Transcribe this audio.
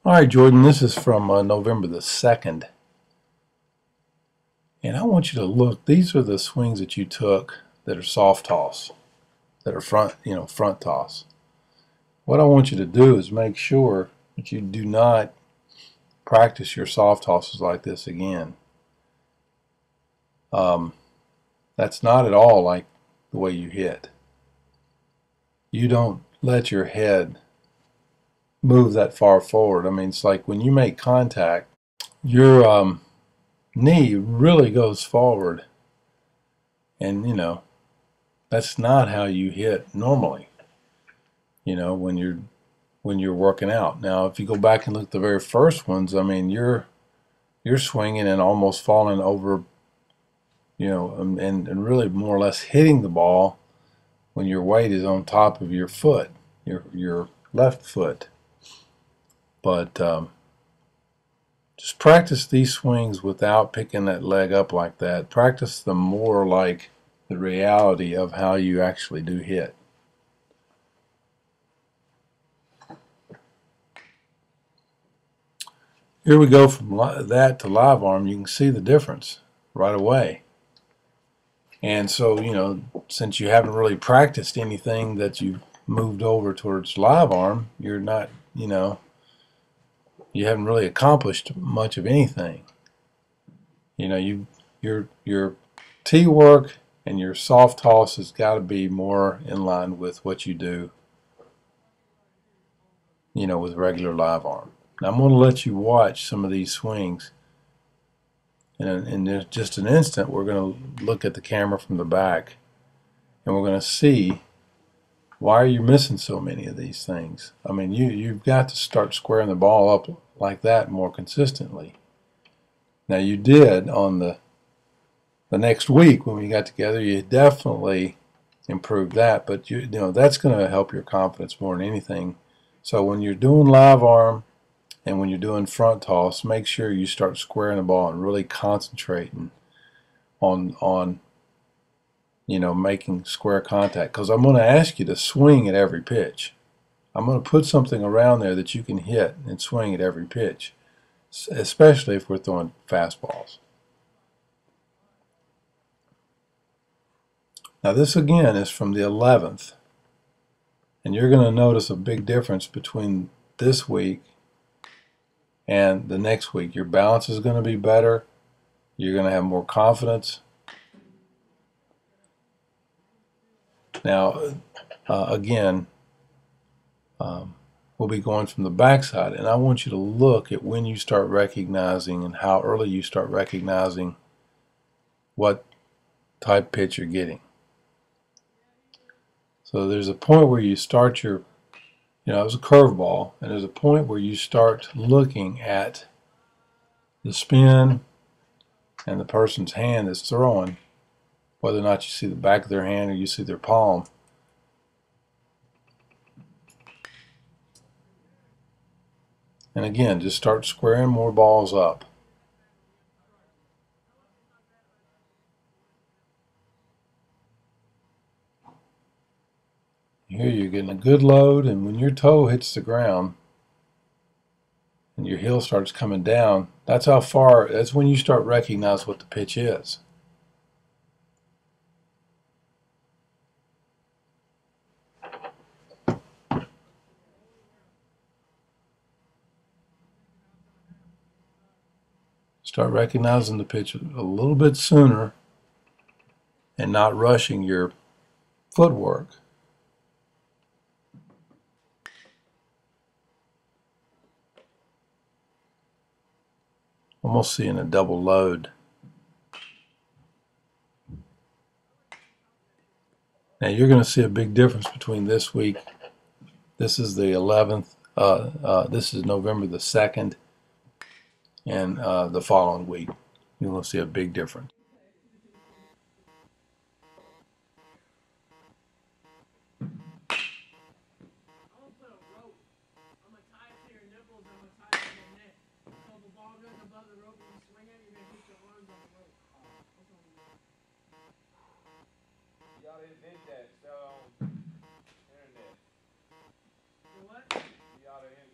All right, Jordan, this is from November the 2nd. And I want you to look. These are the swings that you took that are soft toss, that are front toss. What I want you to do is make sure that you do not practice your soft tosses like this again. Um, that's not at all like the way you hit. You don't let your head move that far forward. I mean, it's like when you make contact, your knee really goes forward, and that's not how you hit normally. When you're working out. Now, if you go back and look at the very first ones, I mean, you're swinging and almost falling over, and really more or less hitting the ball when your weight is on top of your foot, your left foot. But just practice these swings without picking that leg up like that. Practice them more like the reality of how you actually do hit. Here we go from that to live arm. You can see the difference right away. And so, since you haven't really practiced anything that you've moved over towards live arm, you're not, you haven't really accomplished much of anything. Your tee work and your soft toss has got to be more in line with what you do, with regular live arm. Now I'm going to let you watch some of these swings. And in just an instant, we're going to look at the camera from the back, and we're going to see why are you missing so many of these things. I mean, you've got to start squaring the ball up like that more consistently. Now you did on the next week when we got together. You definitely improved that, but that's going to help your confidence more than anything. So when you're doing live arm and when you're doing front toss, make sure you start squaring the ball and really concentrating on making square contact, because I'm going to ask you to swing at every pitch. I'm going to put something around there that you can hit and swing at every pitch, especially if we're throwing fastballs. Now this again is from the 11th, and you're going to notice a big difference between this week and the next week. Your balance is going to be better. You're going to have more confidence. Now, again, we'll be going from the backside, and I want you to look at when you start recognizing and how early you start recognizing what type pitch you're getting. So there's a point where you start it was a curveball, and there's a point where you start looking at the spin and the person's hand that's throwing, whether or not you see the back of their hand or you see their palm. And again, just start squaring more balls up. Here you're getting a good load, and when your toe hits the ground and your heel starts coming down, that's when you start recognizing what the pitch is. Start recognizing the pitch a little bit sooner and not rushing your footwork. Almost seeing a double load. Now you're going to see a big difference between this week. This is the 11th. This is November the 2nd, and the following week. You're going to see a big difference. You ought to hit that internet. You ought to hit